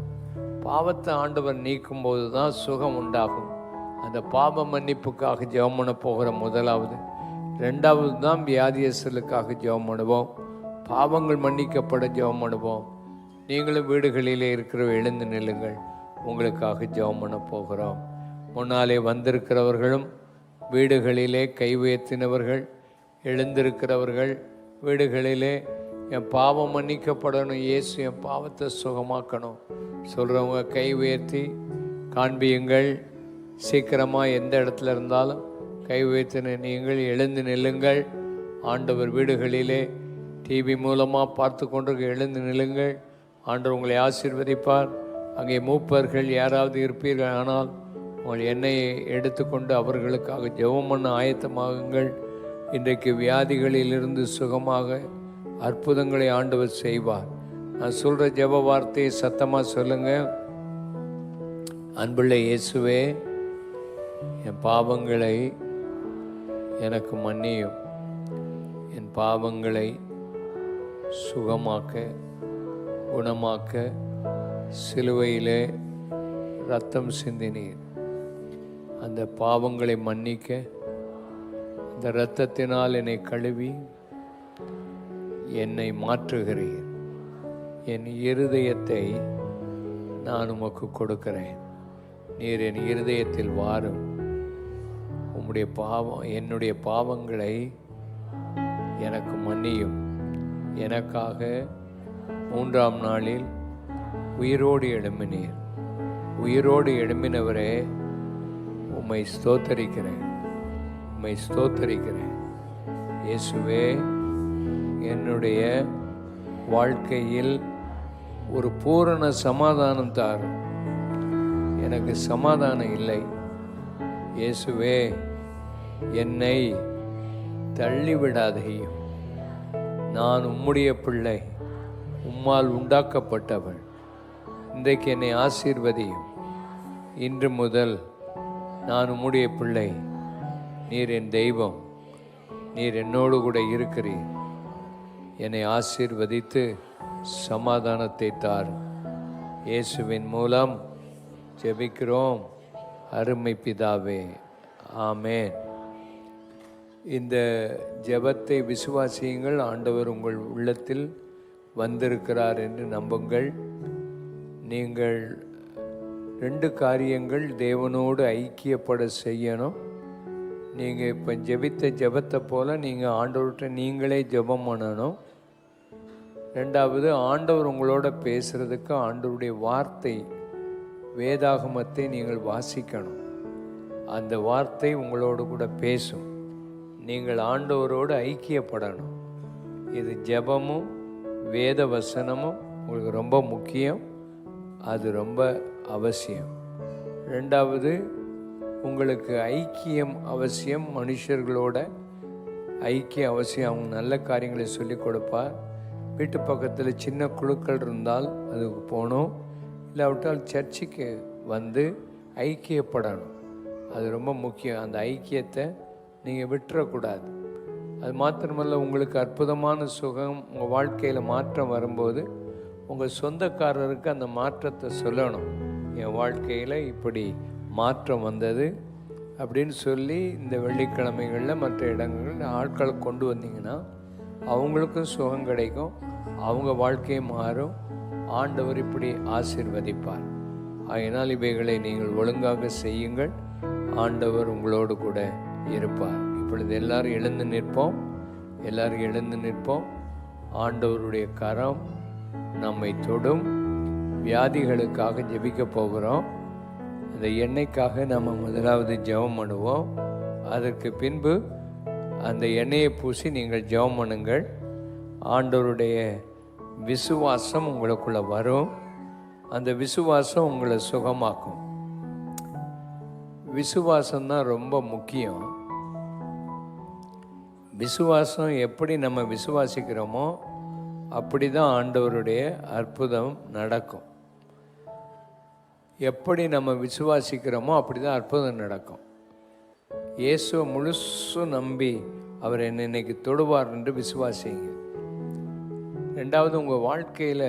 பாவத்தை ஆண்டவர் நீக்கும் போது தான் சுகம் உண்டாகும். அந்த பாவ மன்னிப்புக்காக ஜெபம் பண்ண போகிற முதலாவது. ரெண்டாவது தான் வியாதியஸ்தலுக்காக ஜெபம் பண்ணுவோம். பாவங்கள் மன்னிக்கப்பட ஜெபம் பண்ணுவோம். நீங்களும் வீடுகளிலே இருக்கிற எழுந்து நில்லுங்கள், உங்களுக்காக ஜெபம் பண்ண போகிறோம். முன்னாலே வந்திருக்கிறவர்களும் வீடுகளிலே கை உயர்த்தினவர்கள், எழுந்திருக்கிறவர்கள் வீடுகளிலே என் பாவம் மன்னிக்கப்படணும், இயேசு என் பாவத்தை சுகமாக்கணும் சொல்கிறவங்க கை உயர்த்தி காண்பியுங்கள். சீக்கிரமாக எந்த இடத்துல இருந்தாலும் கை உயர்த்தின நீங்கள் எழுந்து நில்லுங்கள். ஆண்டவர் வீடுகளிலே டிவி மூலமாக பார்த்து கொண்டு எழுந்து நில்லுங்கள். ஆண்டவர் உங்களை ஆசீர்வதிப்பார். அங்கே மூப்பர்கள் யாராவது இருப்பீர்கள், ஆனால் உங்கள் எண்ணெயை எடுத்துக்கொண்டு அவர்களுக்காக ஜெபம் பண்ண ஆயத்தமாகுங்கள். இன்றைக்கு வியாதிகளிலிருந்து சுகமாக அற்புதங்களை ஆண்டவர் செய்வார். நான் சொல்கிற ஜெப வார்த்தையை சத்தமாக சொல்லுங்கள். அன்புள்ள இயேசுவே, என் பாவங்களை எனக்கு மன்னியும். என் பாவங்களை சுகமாக்க, குணமாக்க சிலுவையிலே இரத்தம் சிந்தினீர். அந்த பாவங்களை மன்னிக்க அந்த இரத்தத்தினால் என்னை கழுவி என்னை மாற்றுகிறீர். என் இருதயத்தை நான் உமக்கு கொடுக்கிறேன். நீர் என் இருதயத்தில் வாரும். உம்முடைய என்னுடைய பாவங்களை எனக்கு மன்னியும். எனக்காக 3ஆம் நாளில் உயிரோடு எழும்பினீர். உயிரோடு எழும்பினவரே, உம்மை ஸ்தோத்தரிக்கிறேன், உம்மை ஸ்தோத்தரிக்கிறேன். இயேசுவே, என்னுடைய வாழ்க்கையில் ஒரு பூரண சமாதானம் தாரும். எனக்கு சமாதானம் இல்லை. இயேசுவே, என்னை தள்ளிவிடாதையும். நான் உம்முடைய பிள்ளை, உம்மால் உண்டாக்கப்பட்டவள். இன்றைக்கு என்னை ஆசீர்வதியும். இன்று முதல் நான் உம்முடைய பிள்ளை. நீர் என் தெய்வம். நீர் என்னோடு கூட இருக்கிறீர். என்னை ஆசீர்வதித்து சமாதானத்தை தாரும். இயேசுவின் மூலம் ஜெபிக்கிறோம் அருமை பிதாவே, ஆமேன். இந்த ஜெபத்தை விசுவாசியுங்கள். ஆண்டவர் உங்கள் உள்ளத்தில் வந்திருக்கிறார் என்று நம்புங்கள். நீங்கள் 2 காரியங்கள் தேவனோடு ஐக்கியப்பட செய்யணும். நீங்கள் இப்போ ஜெபித்த ஜெபத்தை போல் நீங்கள் ஆண்டவர்கிட்ட நீங்களே ஜெபம் பண்ணணும். 2வது, ஆண்டவர் உங்களோட பேசுகிறதுக்கு ஆண்டவருடைய வார்த்தை வேதாகமத்தை நீங்கள் வாசிக்கணும். அந்த வார்த்தை உங்களோடு கூட பேசும். நீங்கள் ஆண்டவரோடு ஐக்கியப்படணும். இது ஜெபமும் வேத வசனமும் உங்களுக்கு ரொம்ப முக்கியம். அது ரொம்ப அவசியம். 2வது, உங்களுக்கு ஐக்கியம் அவசியம். மனுஷர்களோட ஐக்கியம் அவசியம். அவங்க நல்ல காரியங்களை சொல்லிக் கொடுப்பார். வீட்டு பக்கத்தில் சின்ன குழுக்கள் இருந்தால் அதுக்கு போகணும். இல்லாவிட்டால் சர்ச்சுக்கு வந்து ஐக்கியப்படணும். அது ரொம்ப முக்கியம். அந்த ஐக்கியத்தை நீங்கள் விட்டுறக்கூடாது. அது மாத்திரமல்ல, உங்களுக்கு அற்புதமான சுகம் உங்கள் வாழ்க்கையில் மாற்றம் வரும்போது உங்கள் சொந்தக்காரருக்கு அந்த மாற்றத்தை சொல்லணும். என் வாழ்க்கையில் இப்படி மாற்றம் வந்தது அப்படின்னு சொல்லி இந்த வெள்ளிக்கிழமைகளில் மற்ற இடங்களில் ஆட்களை கொண்டு வந்தீங்கன்னா அவங்களுக்கும் சுகம் கிடைக்கும். அவங்க வாழ்க்கையும் மாறும். ஆண்டவர் இப்படி ஆசீர்வதிப்பார். ஆகையினால் இவைகளை நீங்கள் ஒழுங்காக செய்யுங்கள். ஆண்டவர் உங்களோடு கூட இருப்பார். இப்பொழுது எல்லாரும் எழுந்து நிற்போம். எல்லாரும் எழுந்து நிற்போம். ஆண்டவருடைய கரம் நம்மை தொடும். வியாதிகளுக்காக ஜெபிக்க போகிறோம். அந்த எண்ணெய்க்காக நம்ம முதலாவது ஜெபம் பண்ணுவோம். அதற்கு பின்பு அந்த எண்ணெயை பூசி நீங்கள் ஜெபம் பண்ணுங்கள். ஆண்டவருடைய விசுவாசம் உங்களுக்குள்ள வரும். அந்த விசுவாசம் உங்களை சுகமாக்கும். விசுவாசம்தான் ரொம்ப முக்கியம். விசுவாசம் எப்படி நம்ம விசுவாசிக்கிறோமோ அப்படி தான் ஆண்டவருடைய அற்புதம் நடக்கும். எப்படி நம்ம விசுவாசிக்கிறோமோ அப்படி தான் அற்புதம் நடக்கும். இயேசுவை முழுசும் நம்பி அவர் என்னை இன்னைக்கு தொடுவார் என்று விசுவாசிங்க. 2வது, உங்கள் வாழ்க்கையில்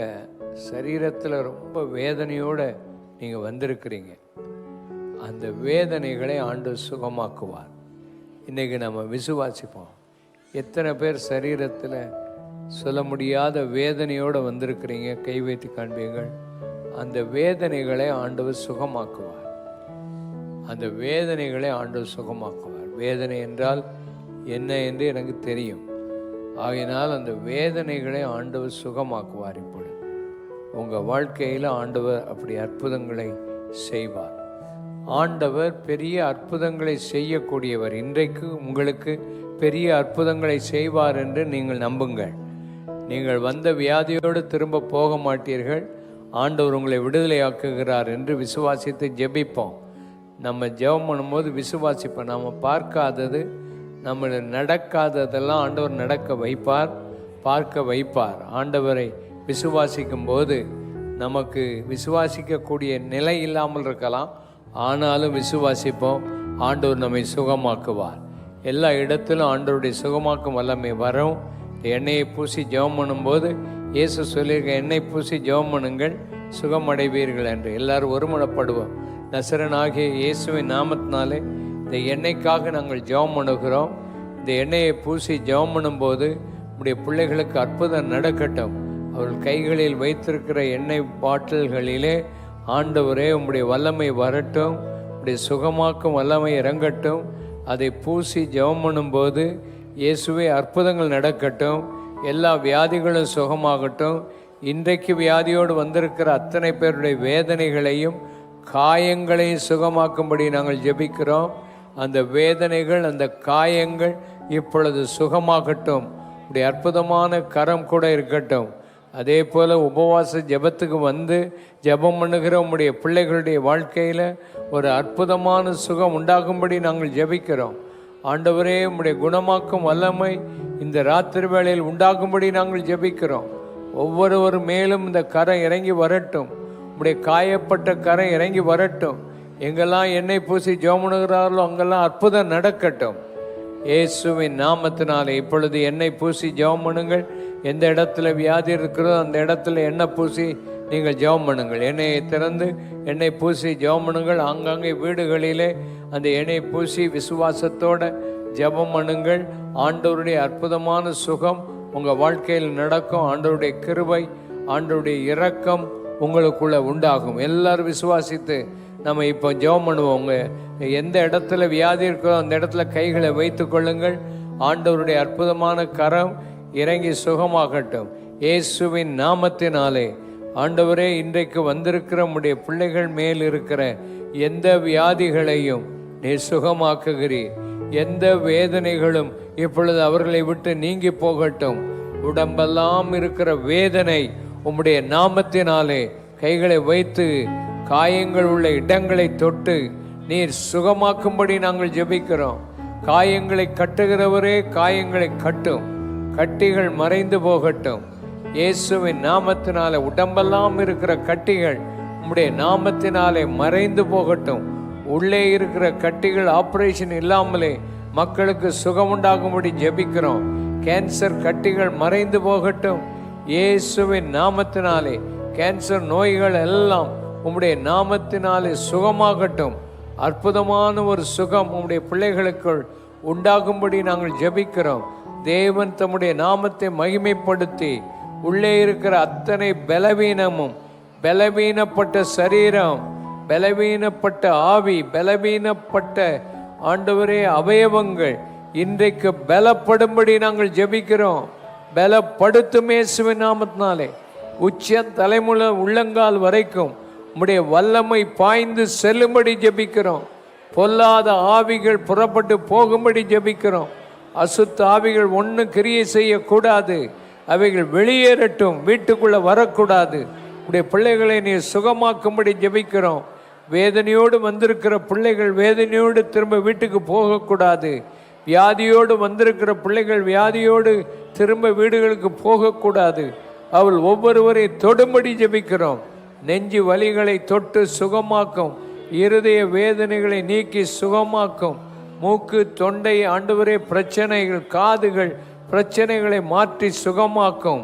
சரீரத்தில் ரொம்ப வேதனையோடு நீங்கள் வந்திருக்கிறீங்க. அந்த வேதனைகளை ஆண்டவர் சுகமாக்குவார். இன்றைக்கி நம்ம விசுவாசிப்போம். எத்தனை பேர் சரீரத்தில் சொல்ல முடியாத வேதனையோடு வந்திருக்கிறீங்க? கை வைத்து காண்பீங்கள். அந்த வேதனைகளை ஆண்டவர் சுகமாக்குவார். அந்த வேதனைகளை ஆண்டவர் சுகமாக்குவார். வேதனை என்றால் என்ன என்று எனக்கு தெரியும். ஆகையினால் அந்த வேதனைகளை ஆண்டவர் சுகமாக்குவார். இப்பொழுது உங்கள் வாழ்க்கையில் ஆண்டவர் அப்படி அற்புதங்களை செய்வார். ஆண்டவர் பெரிய அற்புதங்களை செய்யக்கூடியவர். இன்றைக்கு உங்களுக்கு பெரிய அற்புதங்களை செய்வார் என்று நீங்கள் நம்புங்கள். நீங்கள் வந்த வியாதியோடு திரும்ப போக மாட்டீர்கள். ஆண்டவர் உங்களை விடுதலையாக்குகிறார் என்று விசுவாசித்து ஜெபிப்போம். நம்ம ஜெபம் பண்ணும்போது விசுவாசிப்போம். நம்ம பார்க்காதது, நம்ம நடக்காததெல்லாம் ஆண்டவர் நடக்க வைப்பார், பார்க்க வைப்பார். ஆண்டவரை விசுவாசிக்கும் போது நமக்கு விசுவாசிக்கக்கூடிய நிலை இல்லாமல் இருக்கலாம். ஆனாலும் விசுவாசிப்போம். ஆண்டவர் நம்மை சுகமாக்குவார். எல்லா இடத்திலும் ஆண்டவருடைய சுகமாக்கும் வல்லமை வரும். எண்ணெயை பூசி ஜெபம் பண்ணும்போது இயேசு சொல்லியிருக்க, எண்ணெய் பூசி ஜெபம் பண்ணுங்கள், சுகமடைவீர்கள் என்று. எல்லாரும் ஒருமுறைப்படுவோம். நசரனாகிய இயேசுவின் நாமத்தினாலே இந்த எண்ணெய்க்காக நாங்கள் ஜெபம் பண்ணுகிறோம். இந்த எண்ணெயை பூசி ஜெபம் பண்ணும்போது நம்முடைய பிள்ளைகளுக்கு அற்புதம் நடக்கட்டும். அவர்கள் கைகளில் வைத்திருக்கிற எண்ணெய் பாட்டில்களிலே ஆண்டவரே உம்முடைய வல்லமை வரட்டும், உம்முடைய சுகமாக்கும் வல்லமை இறங்கட்டும். அதை பூசி ஜெபம் பண்ணும்போது இயேசுவே அற்புதங்கள் நடக்கட்டும், எல்லா வியாதிகளும் சுகமாகட்டும். இன்றைக்கு வியாதியோடு வந்திருக்கிற அத்தனை பேருடைய வேதனைகளையும் காயங்களையும் சுகமாக்கும்படி நாங்கள் ஜெபிக்கிறோம். அந்த வேதனைகள், அந்த காயங்கள் இப்பொழுது சுகமாகட்டும். உடைய அற்புதமான கரம் கூட இருக்கட்டும். அதே போல் உபவாச ஜெபத்துக்கு வந்து ஜெபம் பண்ணுகிற உம்முடைய பிள்ளைகளுடைய வாழ்க்கையில் ஒரு அற்புதமான சுகம் உண்டாகும்படி நாங்கள் ஜெபிக்கிறோம். ஆண்டவரே, உம்முடைய குணமாக்கும் வல்லமை இந்த ராத்திரி வேளையில் உண்டாகும்படி நாங்கள் ஜெபிக்கிறோம். ஒவ்வொருவர் மேலும் இந்த கரம் இறங்கி வரட்டும். உம்முடைய காயப்பட்ட கரம் இறங்கி வரட்டும். எங்கெல்லாம் எண்ணெய் பூசி ஜெபம் பண்ணுகிறார்களோ அங்கெல்லாம் அற்புதம் நடக்கட்டும். இயேசுவின் நாமத்தினாலே இப்பொழுது எண்ணெய் பூசி ஜெபம் பண்ணுங்கள். எந்த இடத்துல வியாதி இருக்கிறதோ அந்த இடத்துல எண்ணெய் பூசி நீங்கள் ஜெபம் பண்ணுங்கள். எண்ணெயை திறந்து எண்ணெய் பூசி ஜெபம் பண்ணுங்கள். ஆங்காங்கே வீடுகளிலே அந்த எண்ணெய் பூசி விசுவாசத்தோட ஜெபம் பண்ணுங்கள். ஆண்டவருடைய அற்புதமான சுகம் உங்கள் வாழ்க்கையில் நடக்கும். ஆண்டவருடைய கிருபை, ஆண்டவருடைய இரக்கம் உங்களுக்குள்ள உண்டாகும். எல்லாரும் விசுவாசித்து நம்ம இப்போ ஜெபம் பண்ணுவோம். உங்கள் எந்த இடத்துல வியாதி இருக்கோ அந்த இடத்துல கைகளை வைத்து கொள்ளுங்கள். ஆண்டவருடைய அற்புதமான கரம் இறங்கி சுகமாகட்டும் இயேசுவின் நாமத்தினாலே. ஆண்டவரே, இன்றைக்கு வந்திருக்கிற உம்முடைய பிள்ளைகள் மேல் இருக்கிற எந்த வியாதிகளையும் நீர் சுகமாக்குகிறீர். எந்த வேதனைகளும் இப்பொழுது அவர்களை விட்டு நீங்கி போகட்டும். உடம்பெல்லாம் இருக்கிற வேதனை உம்முடைய நாமத்தினாலே கைகளை வைத்து காயங்கள் உள்ள இடங்களை தொட்டு நீர் சுகமாக்கும்படி நாங்கள் ஜெபிக்கிறோம். காயங்களை கட்டுகிறவரே காயங்களை கட்டும். கட்டிகள் மறைந்து போகட்டும் இயேசுவின் நாமத்தினாலே. உடம்பெல்லாம் இருக்கிற கட்டிகள் உம்முடைய நாமத்தினாலே மறைந்து போகட்டும். உள்ளே இருக்கிற கட்டிகள் ஆபரேஷன் இல்லாமலே மக்களுக்கு சுகம் உண்டாகும்படி ஜெபிக்கிறோம். கேன்சர் கட்டிகள் மறைந்து போகட்டும் இயேசுவின் நாமத்தினாலே. கேன்சர் நோய்கள் எல்லாம் உம்முடைய நாமத்தினாலே சுகமாகட்டும். அற்புதமான ஒரு சுகம் உம்முடைய பிள்ளைகளுக்குள் உண்டாகும்படி நாங்கள் ஜெபிக்கிறோம். தேவன் தம்முடைய நாமத்தை மகிமைப்படுத்தி உள்ளே இருக்கிற அத்தனை பலவீனமும், பலவீனப்பட்ட சரீரம், பலவீனப்பட்ட ஆவி, பலவீனப்பட்ட ஆண்டவரே அவயவங்கள் இன்றைக்கு பலப்படும்படி நாங்கள் ஜெபிக்கிறோம். பலப்படுத்தும் இயேசுவின் நாமத்தினாலே. உச்ச தலைமுல உள்ளங்கால் வரைக்கும் உம்முடைய வல்லமை பாய்ந்து செல்லும்படி ஜெபிக்கிறோம். பொல்லாத ஆவிகள் புறப்பட்டு போகும்படி ஜெபிக்கிறோம். அசுத்த ஆவிகள் ஒன்று கிரியை செய்யக்கூடாது. அவைகள் வெளியேறட்டும், வீட்டுக்குள்ளே வரக்கூடாது. உடைய பிள்ளைகளை நீ சுகமாக்கும்படி ஜெபிக்கிறோம். வேதனையோடு வந்திருக்கிற பிள்ளைகள் வேதனையோடு திரும்ப வீட்டுக்கு போகக்கூடாது. வியாதியோடு வந்திருக்கிற பிள்ளைகள் வியாதியோடு திரும்ப வீடுகளுக்கு போகக்கூடாது. அவள் ஒவ்வொருவரை தொடும்படி ஜெபிக்கிறோம். நெஞ்சு வலிகளை தொட்டு சுகமாக்கும். இருதய வேதனைகளை நீக்கி சுகமாக்கும். மூக்கு, தொண்டை ஆண்டவரே பிரச்சனைகள், காதுகள் பிரச்சனைகளை மாற்றி சுகமாக்கும்.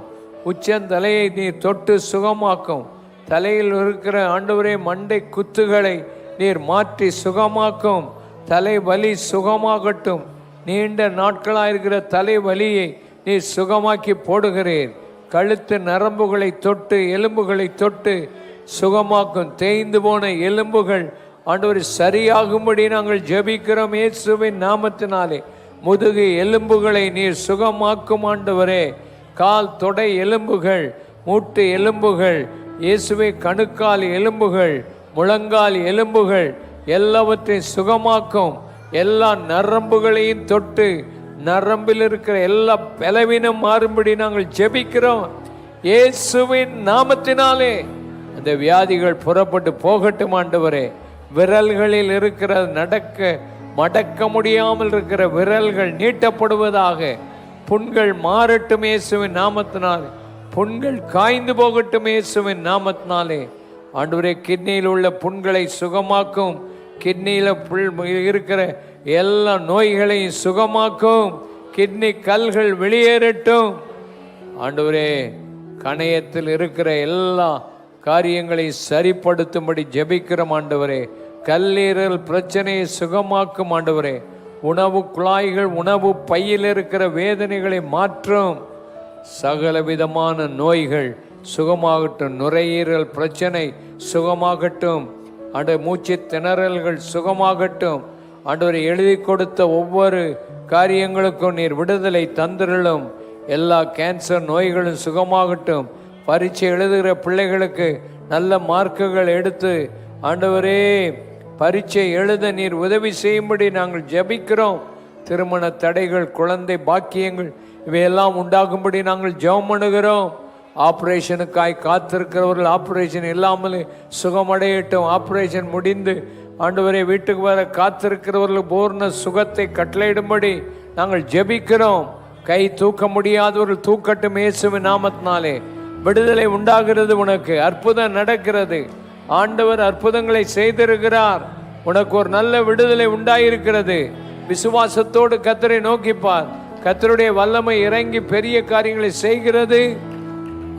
உச்சந்தலையை நீர் தொட்டு சுகமாக்கும். தலையில் இருக்கிற ஆண்டவரே மண்டை குத்துகளை நீர் மாற்றி சுகமாக்கும். தலை வலி சுகமாகட்டும். நீண்ட நாட்களாக இருக்கிற தலை வலியை நீர் சுகமாக்கி போடுகிறீர். கழுத்து நரம்புகளை தொட்டு எலும்புகளை தொட்டு சுகமாக்கும். தேய்ந்து போன எலும்புகள் ஆண்டவரே சரியாகும்படி நாங்கள் ஜெபிக்கிறோம் இயேசுவின் நாமத்தினாலே. முதுகு எலும்புகளை நீர் சுகமாக்கும் ஆண்டவரே. கால் தொடை எலும்புகள், மூட்டு எலும்புகள், இயேசுவே கணுக்கால் எலும்புகள், முழங்கால் எலும்புகள் எல்லாவற்றையும் சுகமாக்கும். எல்லா நரம்புகளையும் தொட்டு நரம்பில் இருக்கிற எல்லா பலவீனம் மாறும்படி நாங்கள் ஜெபிக்கிறோம் இயேசுவின் நாமத்தினாலே. அந்த வியாதிகள் புறப்பட்டு போகட்டும் ஆண்டவரே. விரல்களில் இருக்கிற மடக்க முடியாமல் இருக்கிற விரல்கள் நீட்டப்படுவதாக. புண்கள் மாறட்டும் இயேசுவின் நாமத்தினாலே. புண்கள் காய்ந்து போகட்டும் இயேசுவின் நாமத்தினாலே. ஆண்டவரே, கிட்னியில் உள்ள புண்களை சுகமாக்கும். கிட்னியில் இருக்கிற எல்லா நோய்களையும் சுகமாக்கும். கிட்னி கல்கள் வெளியேறட்டும் ஆண்டவரே. கணையத்தில் இருக்கிற எல்லா காரியங்களையும் சரிப்படுத்தும்படி ஜெபிக்கிறோம் ஆண்டவரே. கல்லீரல் பிரச்சனையை சுகமாக்கும் ஆண்டவரே. உணவு குழாய்கள், உணவு பையில் இருக்கிற வேதனைகளை மாற்றும். சகல விதமான நோய்கள் சுகமாகட்டும். நுரையீரல் பிரச்சனை சுகமாகட்டும். மூச்சு திணறல்கள் சுகமாகட்டும் ஆண்டவரை. எழுதி கொடுத்த ஒவ்வொரு காரியங்களுக்கும் நீர் விடுதலை தந்திரலும். எல்லா கேன்சர் நோய்களும் சுகமாகட்டும். பரீட்சை எழுதுகிற பிள்ளைகளுக்கு நல்ல மார்க்குகள் எடுத்து ஆண்டவரே பரீட்சை எழுத நீர் உதவி செய்யும்படி நாங்கள் ஜெபிக்கிறோம். திருமண தடைகள், குழந்தை பாக்கியங்கள் இவையெல்லாம் உண்டாகும்படி நாங்கள் ஜெபம் பண்ணுகிறோம். ஆப்ரேஷனுக்காய் காத்திருக்கிறவர்கள் ஆப்ரேஷன் இல்லாமல் சுகமடையட்டும். ஆப்ரேஷன் முடிந்து ஆண்டவரே வீட்டுக்கு வர காத்திருக்கிறவர்கள் பூர்ண சுகத்தை கட்டளையிடும்படி நாங்கள் ஜெபிக்கிறோம். கை தூக்க முடியாதவர்கள் தூக்கட்டும் இயேசுவின் நாமத்தினாலே. விடுதலை உண்டாகிறது, உனக்கு அற்புதம் நடக்கிறது. ஆண்டவர் அற்புதங்களை செய்திருக்கிறார். உனக்கு ஒரு நல்ல விடுதலை உண்டாயிருக்கிறது. விசுவாசத்தோடு கர்த்தரை நோக்கிப்பார். கர்த்தருடைய வல்லமை இறங்கி பெரிய காரியங்களை செய்கிறது.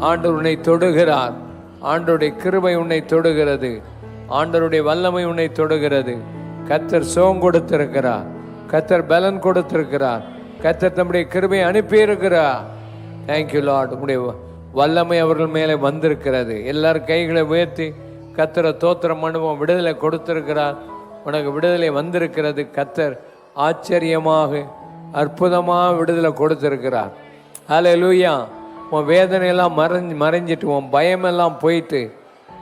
ஆண்டவர் உன்னை தொடுகிறார். ஆண்டவருடைய கிருபை உன்னை தொடுகிறது. ஆண்டவருடைய வல்லமை உன்னை தொடுகிறது. கர்த்தர் சுகம் கொடுத்திருக்கிறார். கர்த்தர் பலன் கொடுத்திருக்கிறார். கர்த்தர் தம்முடைய கிருபையை அனுப்பியிருக்கிறார். Thank you lord. உங்களுடைய வல்லமை அவர்கள் மேலே வந்திருக்கிறது. எல்லாரும் கைகளை உயர்த்தி கர்த்தரை தோத்திரம் பண்ணுவோம். விடுதலை கொடுத்திருக்கிறார். உனக்கு விடுதலை வந்திருக்கிறது. கர்த்தர் ஆச்சரியமாக அற்புதமாக விடுதலை கொடுத்திருக்கிறார். ஹல்லேலூயா. உன் வேதனையெல்லாம் மறைஞ்சிட்டு உன் பயமெல்லாம் போயிட்டு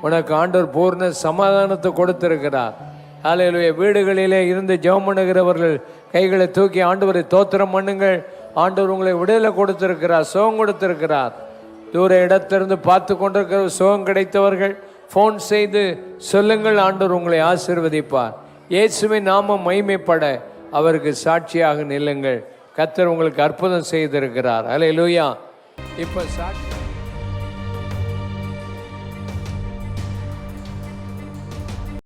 உனக்கு ஆண்டவர் பூர்ண சமாதானத்தை கொடுத்திருக்கிறார். ஹல்லேலூயா. வீடுகளிலே இருந்து ஜெபம் பண்ணுகிறவர்கள் கைகளை தூக்கி ஆண்டவரை தோத்திரம் பண்ணுங்கள். ஆண்டவர் உங்களை விடுதலை கொடுத்திருக்கிறார், சுகம் கொடுத்திருக்கிறார். தூர இடத்திலிருந்து பார்த்து கொண்டிருக்கிற சுகம் கிடைத்தவர்கள் ஃபோன் செய்து சொல்லுங்கள், ஆண்டவர் உங்களை ஆசீர்வதிப்பார். இயேசுவின் நாமம் மகிமைப்பட அவருக்கு சாட்சியாக நில்லுங்கள். கர்த்தர் உங்களுக்கு அற்புதம் செய்திருக்கிறார். ஹல்லேலூயா. இப்போ சாட்சி